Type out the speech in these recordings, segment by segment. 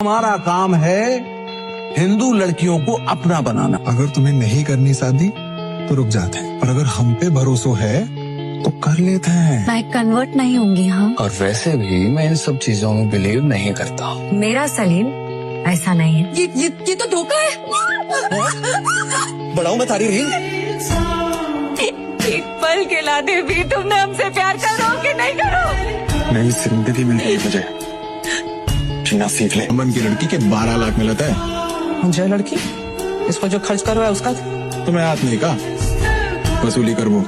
हमारा काम है हिंदू लड़कियों को अपना बनाना। अगर तुम्हें नहीं करनी शादी तो रुक जाते हैं, और अगर हम पे भरोसा है तो कर लेते हैं। मैं कन्वर्ट नहीं होंगी। हाँ, और वैसे भी मैं इन सब चीजों में बिलीव नहीं करता। मेरा सलीम ऐसा नहीं है। ये तो धोखा है। बढ़ाऊं मैं तारी रील? एक पल के लाते भी तुमने हमसे प्यार करो कि नहीं करो? नई जिंदगी मिल गई मुझे, जीना सीख ले। अमन की लड़की के 12 लाख मिलता है। मुझे लड़की इसको जो खर्च कर रहा है उसका तुम्हें हाथ नहीं का वसूली कर वो।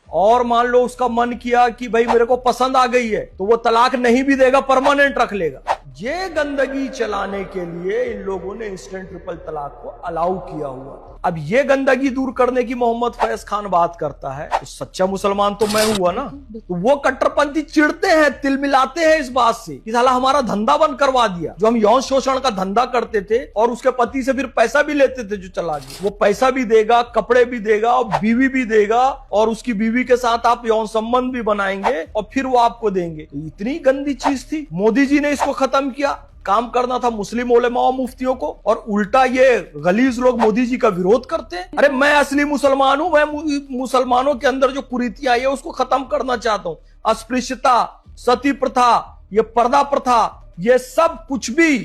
और मान लो उसका मन किया कि भाई मेरे को पसंद आ गई है, तो वो तलाक नहीं भी देगा, परमानेंट रख लेगा। ये गंदगी चलाने के लिए इन लोगों ने इंस्टेंट ट्रिपल तलाक को अलाउ किया हुआ। अब ये गंदगी दूर करने की मोहम्मद फैज खान बात करता है, तो सच्चा मुसलमान तो मैं हुआ ना। तो वो कट्टरपंथी चिढ़ते हैं, तिल मिलाते हैं इस बात से कि साला हमारा धंधा बंद करवा दिया। जो हम यौन शोषण का धंधा करते थे और उसके पति से फिर पैसा भी लेते थे, जो चला गया, वो पैसा भी देगा, कपड़े भी देगा और बीवी भी देगा, और उसकी बीवी के साथ आप यौन संबंध भी बनाएंगे और फिर वो आपको देंगे। तो इतनी गंदी चीज थी। मोदी जी ने इसको खत्म किया। काम करना था मुस्लिम उलेमा और मुफ्तियों को, और उल्टा ये गलीज लोग मोदी जी का विरोध करते हैं। अरे मैं असली मुसलमान हूं, मैं मुसलमानों के अंदर जो कुरीतियां है उसको खत्म करना चाहता हूं। अस्पृश्यता, सती प्रथा, ये पर्दा प्रथा, ये सब कुछ भी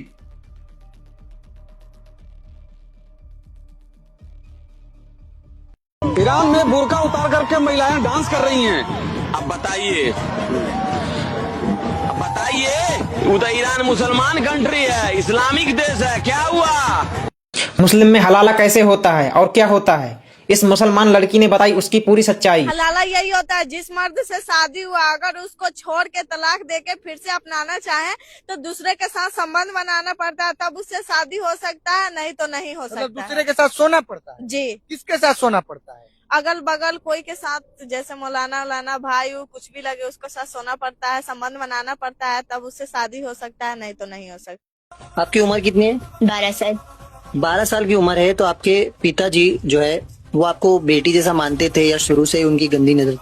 ईरान में बुर्का उतार करके महिलाएं डांस कर रही हैं। अब बताइए उधर ईरान मुसलमान कंट्री है, इस्लामिक देश है, क्या हुआ? मुस्लिम में हलाला कैसे होता है और क्या होता है, इस मुसलमान लड़की ने बताई उसकी पूरी सच्चाई। हलाला यही होता है, जिस मर्द से शादी हुआ अगर उसको छोड़ के तलाक देके फिर से अपनाना चाहे तो दूसरे के साथ संबंध बनाना पड़ता है, तब उससे शादी हो सकता है, नहीं तो नहीं हो सकता। दूसरे के साथ सोना पड़ता है जी। किसके साथ सोना पड़ता है? अगल बगल कोई के साथ, जैसे मौलाना भाई कुछ भी लगे उसके साथ सोना पड़ता है, संबंध बनाना पड़ता है, तब उससे शादी हो सकता है, नहीं तो नहीं हो सकता। आपकी उम्र कितनी है? 12 साल। 12 साल की उम्र है तो आपके पिताजी जो है वो आपको बेटी जैसा मानते थे या शुरू से उनकी गंदी नजर?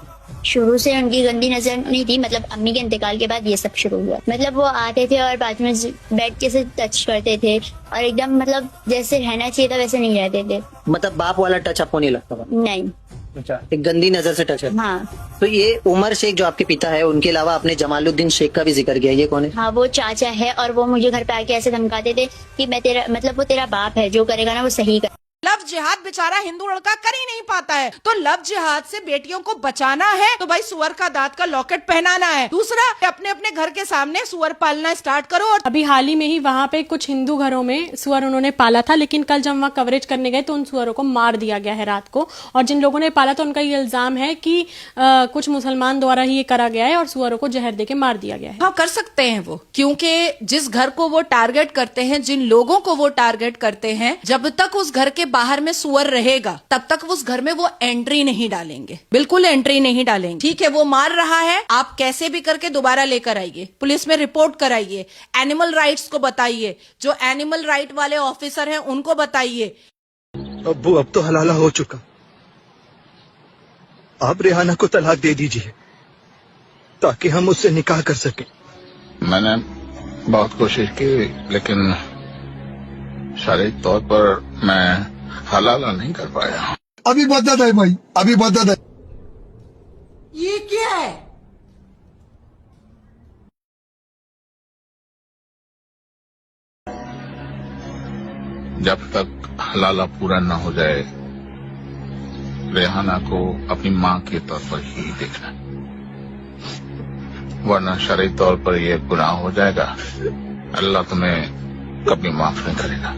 शुरू से उनकी गंदी नजर नहीं थी, मतलब अम्मी के इंतकाल के बाद ये सब शुरू हुआ। मतलब वो आते थे और बाद में बैठ के से टच करते थे और एकदम मतलब जैसे रहना चाहिए था वैसे नहीं रहते थे। मतलब बाप वाला टच आपको नहीं लगता था? नहीं। अच्छा, एक गंदी नजर से टच है। हाँ। तो ये उमर शेख जो आपके पिता है, उनके अलावा आपने जमालुद्दीन शेख का भी जिक्र किया, ये कौन है? हाँ, वो चाचा है और वो मुझे घर पे आके ऐसे धमकाते थे कि मैं तेरा मतलब वो तेरा बाप है, जो करेगा ना वो सही कर। लव जिहाद बेचारा हिंदू लड़का कर ही नहीं पाता है, तो लव जिहाद से बेटियों को बचाना है तो भाई सुअर का दांत का लॉकेट पहनाना है। दूसरा, अपने अपने घर के सामने सुअर पालना स्टार्ट करो। और अभी हाल ही में ही वहाँ पे कुछ हिंदू घरों में सुअर उन्होंने पाला था, लेकिन कल जब वहाँ कवरेज करने गए तो उन सुअरों को मार दिया गया है रात को। और जिन लोगों ने पाला था उनका ये इल्जाम है कि कुछ मुसलमान द्वारा ही ये करा गया है और सुअरों को जहर दे के मार दिया गया है। हाँ, कर सकते हैं वो, क्योंकि जिस घर को वो टारगेट करते हैं, जिन लोगों को वो टारगेट करते हैं, जब तक उस घर के बाहर में सुअर रहेगा तब तक उस घर में वो एंट्री नहीं डालेंगे, बिल्कुल एंट्री नहीं डालेंगे। ठीक है, वो मार रहा है, आप कैसे भी करके दोबारा लेकर आइए, पुलिस में रिपोर्ट कराइए, एनिमल राइट्स को बताइए, जो एनिमल राइट वाले ऑफिसर हैं उनको बताइए। अब्बू, अब तो हलाला हो चुका, आप रेहाना को तलाक दे दीजिए ताकि हम उससे निकाह कर सकें। मैंने बहुत कोशिश की, लेकिन शरई तौर पर मैं हलाला नहीं कर पाया। अभी बदत है भाई, अभी बदत है। ये क्या है? जब तक हलाला पूरा न हो जाए रेहाना को अपनी माँ के तौर पर ही देखना, वरना शरई तौर पर यह गुनाह हो जाएगा। अल्लाह तुम्हें कभी माफ नहीं करेगा।